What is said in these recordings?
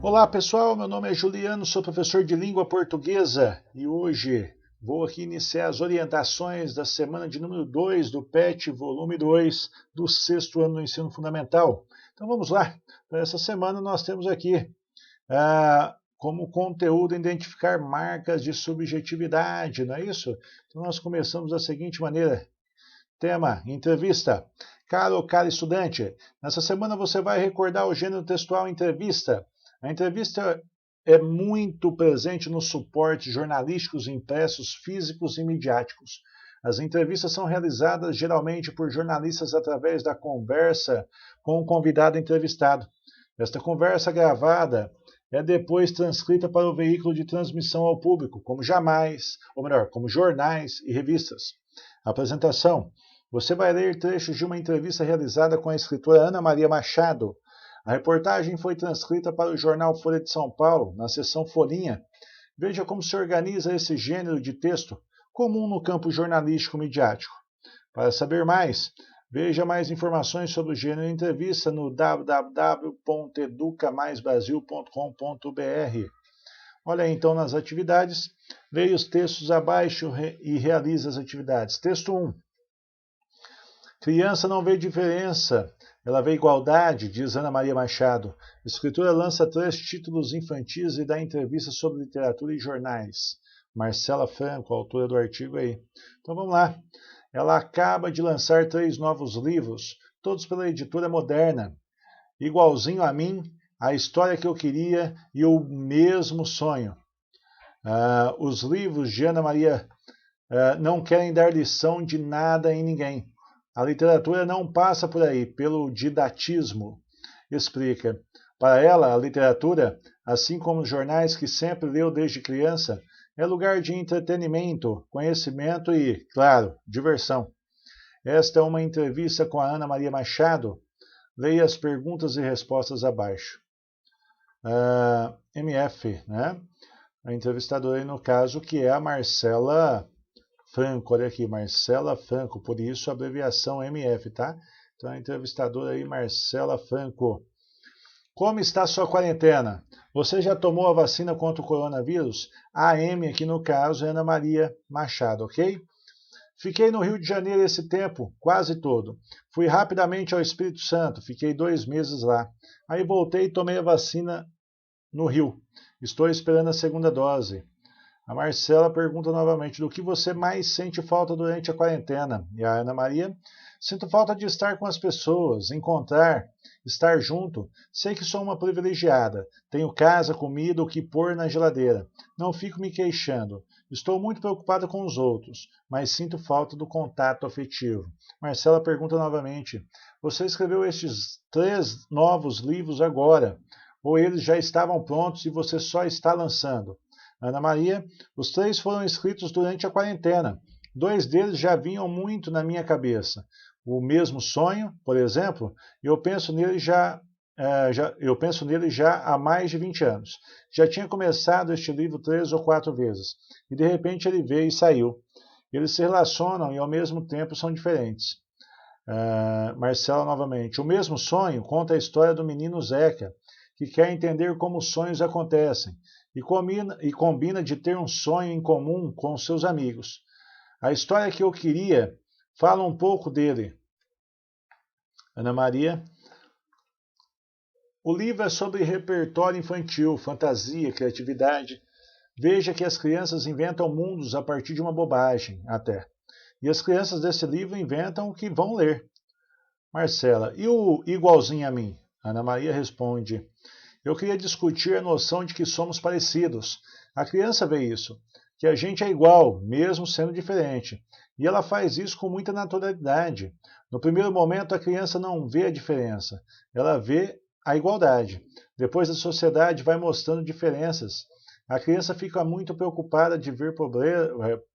Olá pessoal, meu nome é Juliano, sou professor de língua portuguesa e hoje vou aqui iniciar as orientações da semana de número 2 do PET, volume 2 do sexto ano do ensino fundamental. Então vamos lá, para essa semana nós temos aqui como conteúdo identificar marcas de subjetividade, não é isso? Então nós começamos da seguinte maneira. Tema, entrevista. Caro ou cara estudante, nessa semana você vai recordar o gênero textual entrevista. A entrevista é muito presente nos suportes jornalísticos impressos, físicos e midiáticos. As entrevistas são realizadas geralmente por jornalistas através da conversa com o convidado entrevistado. Esta conversa gravada é depois transcrita para o veículo de transmissão ao público, como como jornais e revistas. Apresentação. Você vai ler trechos de uma entrevista realizada com a escritora Ana Maria Machado. A reportagem foi transcrita para o jornal Folha de São Paulo, na seção Folhinha. Veja como se organiza esse gênero de texto, comum no campo jornalístico midiático. Para saber mais, veja mais informações sobre o gênero entrevista no www.educamaisbrasil.com.br. Olha aí, então nas atividades, leia os textos abaixo e realize as atividades. Texto 1. Criança não vê diferença, ela vê igualdade, diz Ana Maria Machado. A escritora lança 3 títulos infantis e dá entrevistas sobre literatura e jornais. Marcela Franco, autora do artigo aí. Então vamos lá. Ela acaba de lançar 3 novos livros, todos pela editora Moderna. Igualzinho a mim, A História que Eu Queria e O Mesmo Sonho. Os livros de Ana Maria não querem dar lição de nada em ninguém. A literatura não passa por aí, pelo didatismo, explica. Para ela, a literatura, assim como os jornais que sempre leu desde criança, é lugar de entretenimento, conhecimento e, claro, diversão. Esta é uma entrevista com a Ana Maria Machado. Leia as perguntas e respostas abaixo. MF, né? A entrevistadora aí, no caso, que é a Marcela Franco, olha aqui, Marcela Franco, por isso a abreviação MF, tá? Então a entrevistadora aí, Marcela Franco. Como está a sua quarentena? Você já tomou a vacina contra o coronavírus? A M aqui no caso é Ana Maria Machado, ok? Fiquei no Rio de Janeiro esse tempo, quase todo. Fui rapidamente ao Espírito Santo, fiquei 2 meses lá. Aí voltei e tomei a vacina no Rio. Estou esperando a segunda dose. A Marcela pergunta novamente, do que você mais sente falta durante a quarentena? E a Ana Maria, sinto falta de estar com as pessoas, encontrar, estar junto. Sei que sou uma privilegiada, tenho casa, comida, o que pôr na geladeira. Não fico me queixando. Estou muito preocupada com os outros, mas sinto falta do contato afetivo. Marcela pergunta novamente, você escreveu estes 3 novos livros agora? Ou eles já estavam prontos e você só está lançando? Ana Maria, os 3 foram escritos durante a quarentena. 2 deles já vinham muito na minha cabeça. O Mesmo Sonho, por exemplo, eu penso nele já há mais de 20 anos. Já tinha começado este livro 3 ou 4 vezes. E de repente ele veio e saiu. Eles se relacionam e ao mesmo tempo são diferentes. Marcela novamente. O Mesmo Sonho conta a história do menino Zeca, que quer entender como os sonhos acontecem. E combina de ter um sonho em comum com seus amigos. A História que Eu Queria fala um pouco dele. Ana Maria. O livro é sobre repertório infantil, fantasia, criatividade. Veja que as crianças inventam mundos a partir de uma bobagem, até. E as crianças desse livro inventam o que vão ler. Marcela. E o Igualzinho a Mim? Ana Maria responde. Eu queria discutir a noção de que somos parecidos. A criança vê isso, que a gente é igual, mesmo sendo diferente. E ela faz isso com muita naturalidade. No primeiro momento, a criança não vê a diferença, ela vê a igualdade. Depois, a sociedade vai mostrando diferenças. A criança fica muito preocupada de ver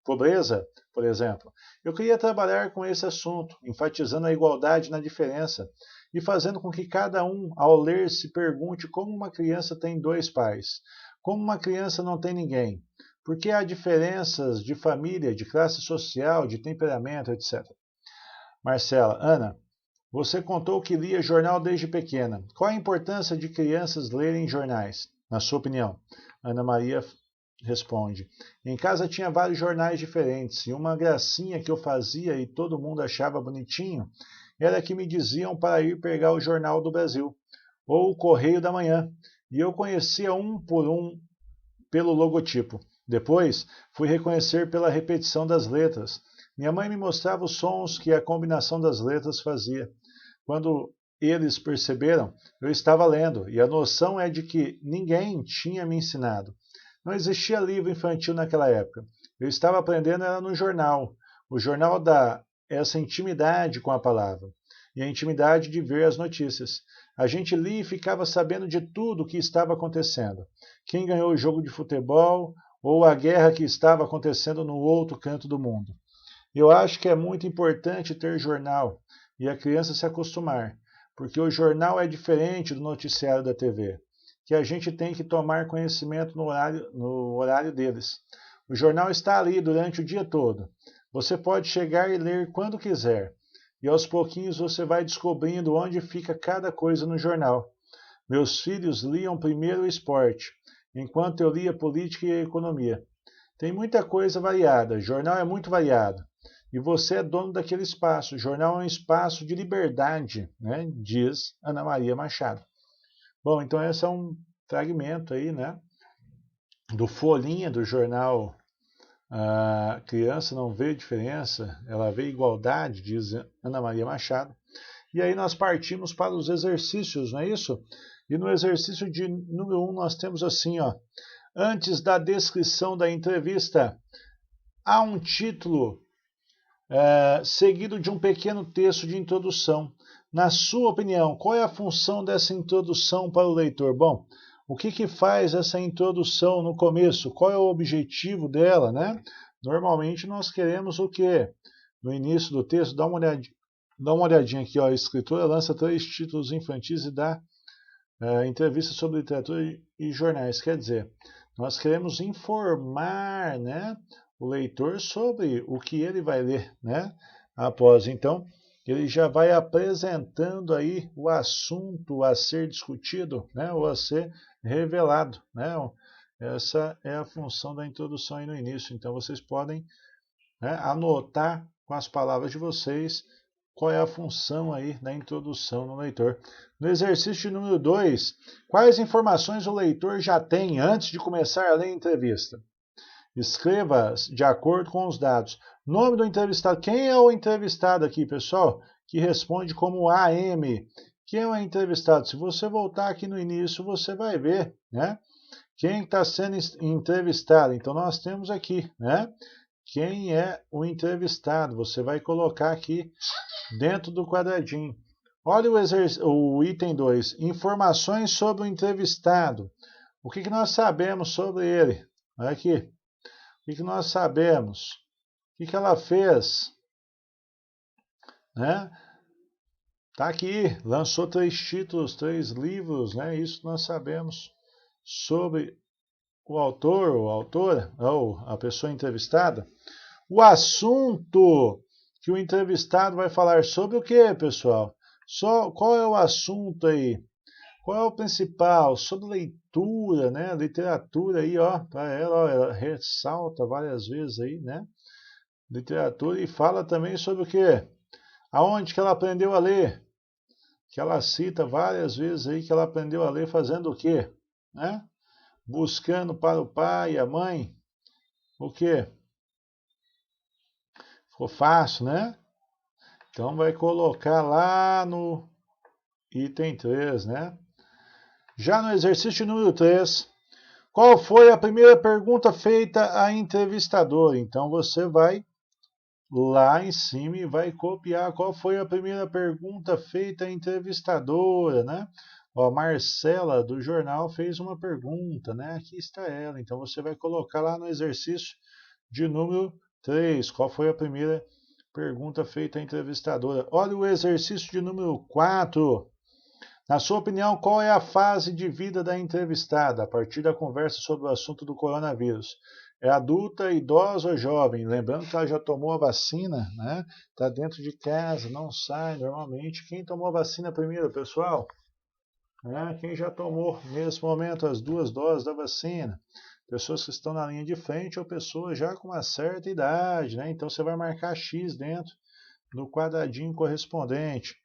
pobreza, por exemplo. Eu queria trabalhar com esse assunto, enfatizando a igualdade na diferença e fazendo com que cada um, ao ler, se pergunte como uma criança tem 2 pais, como uma criança não tem ninguém, porque há diferenças de família, de classe social, de temperamento, etc. Marcela, Ana, você contou que lia jornal desde pequena. Qual a importância de crianças lerem jornais? na sua opinião? Ana Maria responde: em casa tinha vários jornais diferentes, e uma gracinha que eu fazia e todo mundo achava bonitinho era que me diziam para ir pegar o Jornal do Brasil, ou o Correio da Manhã, e eu conhecia um por um pelo logotipo. Depois, fui reconhecer pela repetição das letras. Minha mãe me mostrava os sons que a combinação das letras fazia. Quando eles perceberam, eu estava lendo, e a noção é de que ninguém tinha me ensinado. Não existia livro infantil naquela época. Eu estava aprendendo era no jornal. O jornal dá essa intimidade com a palavra, e a intimidade de ver as notícias. A gente lia e ficava sabendo de tudo o que estava acontecendo. Quem ganhou o jogo de futebol ou a guerra que estava acontecendo no outro canto do mundo. Eu acho que é muito importante ter jornal e a criança se acostumar, porque o jornal é diferente do noticiário da TV, que a gente tem que tomar conhecimento no horário deles. O jornal está ali durante o dia todo. Você pode chegar e ler quando quiser. E aos pouquinhos você vai descobrindo onde fica cada coisa no jornal. Meus filhos liam primeiro o esporte, enquanto eu lia política e economia. Tem muita coisa variada, jornal é muito variado. E você é dono daquele espaço. O jornal é um espaço de liberdade, né? Diz Ana Maria Machado. Bom, então esse é um fragmento aí, né? Do Folhinha do jornal A Criança Não Vê Diferença, Ela Vê Igualdade, diz Ana Maria Machado. E aí nós partimos para os exercícios, não é isso? E no exercício de número 1 nós temos assim, ó. Antes da descrição da entrevista, há um título seguido de um pequeno texto de introdução. Na sua opinião, qual é a função dessa introdução para o leitor? Bom, o que faz essa introdução no começo? Qual é o objetivo dela, né? Normalmente nós queremos o quê? No início do texto, dá uma olhadinha aqui, ó, a escritora lança 3 títulos infantis e dá entrevista sobre literatura e jornais. Quer dizer, nós queremos informar, né, o leitor sobre o que ele vai ler, né, após. Então, ele já vai apresentando aí o assunto a ser discutido, né, ou a ser revelado, né. Essa é a função da introdução aí no início. Então, vocês podem, né, anotar com as palavras de vocês qual é a função aí da introdução no leitor. No exercício número 2, quais informações o leitor já tem antes de começar a ler a entrevista? Escreva de acordo com os dados. Nome do entrevistado. Quem é o entrevistado aqui, pessoal? Que responde como AM. Quem é o entrevistado? Se você voltar aqui no início, você vai ver, né? Quem está sendo entrevistado. Então, nós temos aqui, né? Quem é o entrevistado? Você vai colocar aqui dentro do quadradinho. Olha o item 2. Informações sobre o entrevistado. O que nós sabemos sobre ele? Olha aqui. O que nós sabemos? O que ela fez? Né? Tá aqui. Lançou 3 títulos, 3 livros. Né? Isso nós sabemos sobre o autor, ou autora, ou a pessoa entrevistada. O assunto que o entrevistado vai falar sobre o que, pessoal? Qual é o assunto aí? Qual é o principal? Sobre leitura, né? Literatura aí, ó, para ela, ó, ela ressalta várias vezes aí, né? Literatura e fala também sobre o quê? Aonde que ela aprendeu a ler? Que ela cita várias vezes aí que ela aprendeu a ler fazendo o quê? Né? Buscando para o pai e a mãe. O quê? Ficou fácil, né? Então vai colocar lá no item 3, né? Já no exercício número 3, qual foi a primeira pergunta feita à entrevistadora? Então você vai lá em cima e vai copiar qual foi a primeira pergunta feita à entrevistadora, né? Ó, a Marcela do jornal fez uma pergunta, né? Aqui está ela. Então você vai colocar lá no exercício de número 3, qual foi a primeira pergunta feita à entrevistadora. Olha o exercício de número 4. Na sua opinião, qual é a fase de vida da entrevistada a partir da conversa sobre o assunto do coronavírus? É adulta, idosa ou jovem? Lembrando que ela já tomou a vacina, né? Está dentro de casa, não sai normalmente. Quem tomou a vacina primeiro, pessoal? né? Quem já tomou nesse momento as 2 doses da vacina, pessoas que estão na linha de frente ou pessoas já com uma certa idade, né? Então você vai marcar X dentro do quadradinho correspondente.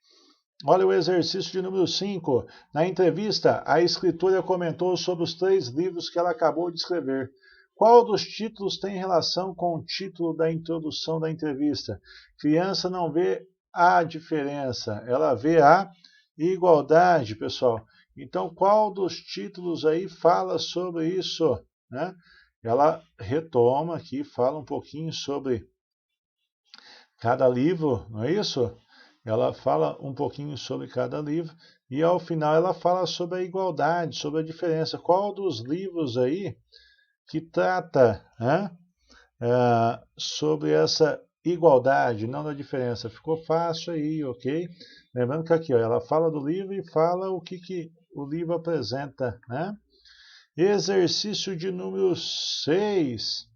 Olha o exercício de número 5. Na entrevista, a escritora comentou sobre os 3 livros que ela acabou de escrever. Qual dos títulos tem relação com o título da introdução da entrevista? Criança não vê a diferença, ela vê a igualdade, pessoal. Então, qual dos títulos aí fala sobre isso, né? Ela retoma aqui, fala um pouquinho sobre cada livro, não é isso? Ela fala um pouquinho sobre cada livro e ao final ela fala sobre a igualdade, sobre a diferença. Qual dos livros aí que trata, né, sobre essa igualdade, não da diferença? Ficou fácil aí, ok? Lembrando que aqui ó, ela fala do livro e fala o que o livro apresenta, né? Exercício de número 6.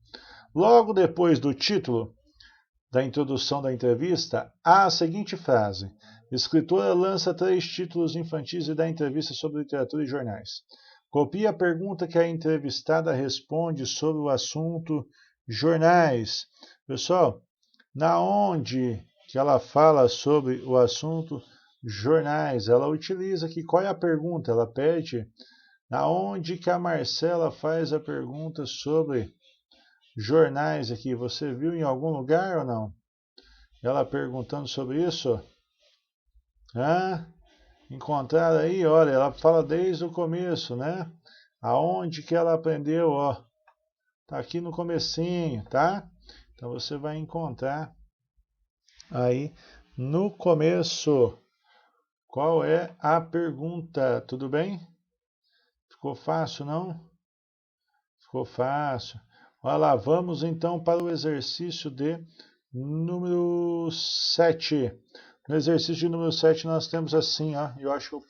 Logo depois do título da introdução da entrevista, há a seguinte frase: escritora lança 3 títulos infantis e dá entrevista sobre literatura e jornais. Copie a pergunta que a entrevistada responde sobre o assunto jornais. Pessoal, na onde que ela fala sobre o assunto jornais, ela utiliza aqui, qual é a pergunta? Ela pede, na onde que a Marcela faz a pergunta sobre jornais aqui, você viu em algum lugar ou não? Ela perguntando sobre isso. Encontraram aí, olha, ela fala desde o começo, né? Aonde que ela aprendeu, ó. Tá aqui no comecinho, tá? Então você vai encontrar aí no começo qual é a pergunta, tudo bem? Ficou fácil, não? Ficou fácil. Olha lá, vamos então para o exercício de número 7. No exercício de número 7 nós temos assim, ó, eu acho que eu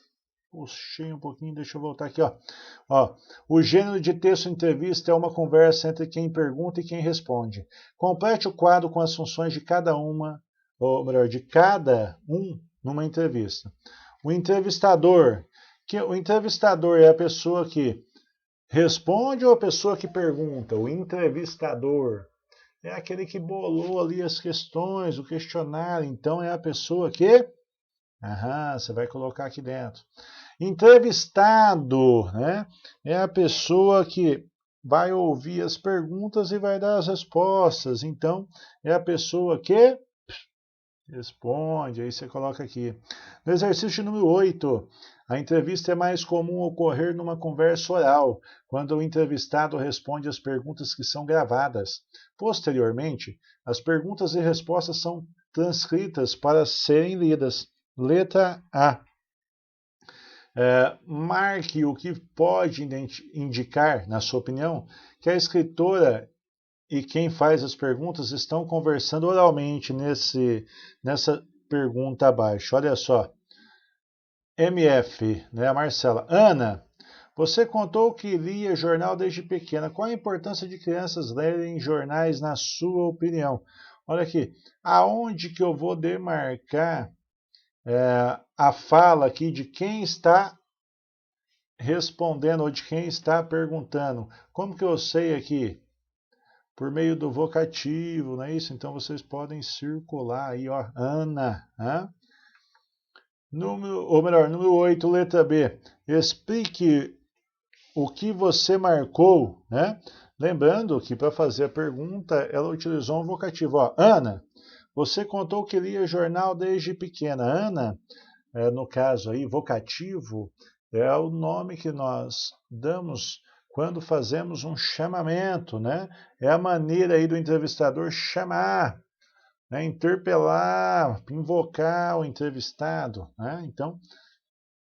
puxei um pouquinho, deixa eu voltar aqui, ó. O gênero de texto entrevista é uma conversa entre quem pergunta e quem responde. Complete o quadro com as funções de cada uma, ou melhor, de cada um numa entrevista. O entrevistador é a pessoa que responde ou a pessoa que pergunta? O entrevistador é aquele que bolou ali as questões, o questionário. Então é a pessoa que... você vai colocar aqui dentro. Entrevistado, né? É a pessoa que vai ouvir as perguntas e vai dar as respostas. Então é a pessoa que responde. Aí você coloca aqui. No exercício número 8. A entrevista é mais comum ocorrer numa conversa oral, quando o entrevistado responde às perguntas que são gravadas. Posteriormente, as perguntas e respostas são transcritas para serem lidas. Letra A. Marque o que pode indicar, na sua opinião, que a escritora e quem faz as perguntas estão conversando oralmente nessa pergunta abaixo. Olha só. MF, né, a Marcela. Ana, você contou que lia jornal desde pequena. Qual a importância de crianças lerem jornais, na sua opinião? Olha aqui, aonde que eu vou demarcar a fala aqui de quem está respondendo ou de quem está perguntando? Como que eu sei aqui? Por meio do vocativo, não é isso? Então vocês podem circular aí, ó, Ana, número 8, letra B. Explique o que você marcou, né? Lembrando que para fazer a pergunta, ela utilizou um vocativo. Ó, Ana, você contou que lia jornal desde pequena. Ana, no caso aí, vocativo, é o nome que nós damos quando fazemos um chamamento, né? É a maneira aí do entrevistador chamar, né? Interpelar, invocar o entrevistado, né? Então,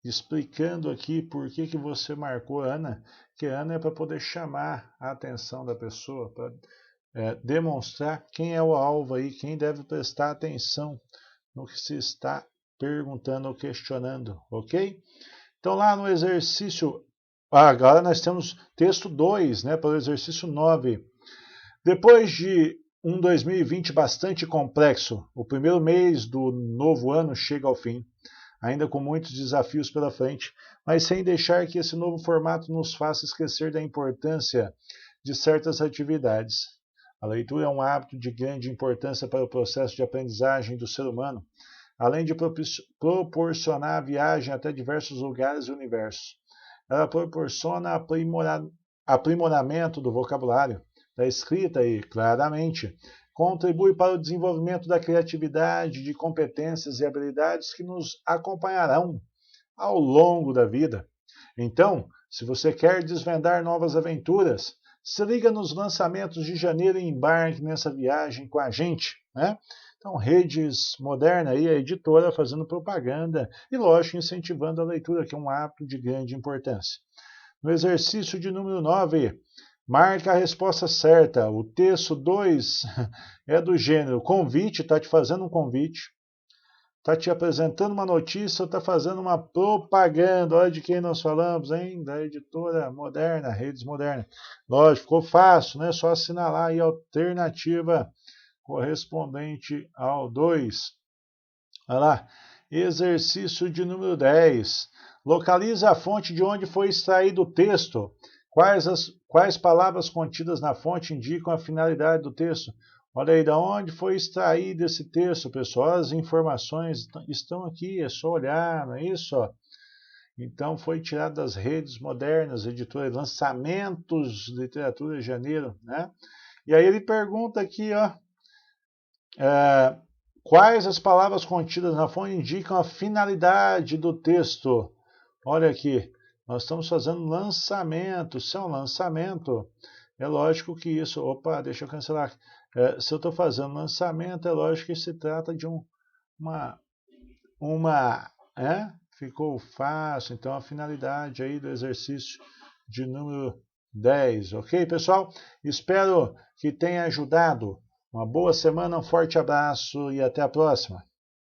explicando aqui por que você marcou Ana, que Ana é para poder chamar a atenção da pessoa, para demonstrar quem é o alvo aí, quem deve prestar atenção no que se está perguntando ou questionando, ok? Então lá no exercício, agora nós temos texto 2, né, para o exercício 9. Depois de um 2020 bastante complexo, o primeiro mês do novo ano chega ao fim. ainda com muitos desafios pela frente, mas sem deixar que esse novo formato nos faça esquecer da importância de certas atividades. A leitura é um hábito de grande importância para o processo de aprendizagem do ser humano, além de proporcionar a viagem até diversos lugares do universo. Ela proporciona aprimoramento do vocabulário, da escrita e, claramente, contribui para o desenvolvimento da criatividade, de competências e habilidades que nos acompanharão ao longo da vida. Então, se você quer desvendar novas aventuras, se liga nos lançamentos de janeiro e embarque nessa viagem com a gente, né? Então, Redes Moderna aí, a editora fazendo propaganda e, lógico, incentivando a leitura, que é um hábito de grande importância. No exercício de número 9, marca a resposta certa. O texto 2 é do gênero convite, está te fazendo um convite, está te apresentando uma notícia ou está fazendo uma propaganda. Olha de quem nós falamos, hein? Da editora Moderna, Redes Moderna. Lógico, ficou fácil, né? Só assinalar aí a alternativa correspondente ao 2. Olha lá. Exercício de número 10. Localiza a fonte de onde foi extraído o texto. Quais palavras contidas na fonte indicam a finalidade do texto? Olha aí, de onde foi extraído esse texto, pessoal? As informações estão aqui, é só olhar, não é isso? Então, foi tirado das Redes Modernas, editora Lançamentos de Literatura de Janeiro, né? E aí ele pergunta aqui, ó, quais as palavras contidas na fonte indicam a finalidade do texto? Olha aqui, nós estamos fazendo lançamento. Se é um lançamento, é lógico que isso... Opa, deixa eu cancelar. Se eu estou fazendo lançamento, é lógico que se trata de ficou fácil. Então, a finalidade aí do exercício de número 10. Ok, pessoal? Espero que tenha ajudado. Uma boa semana, um forte abraço e até a próxima.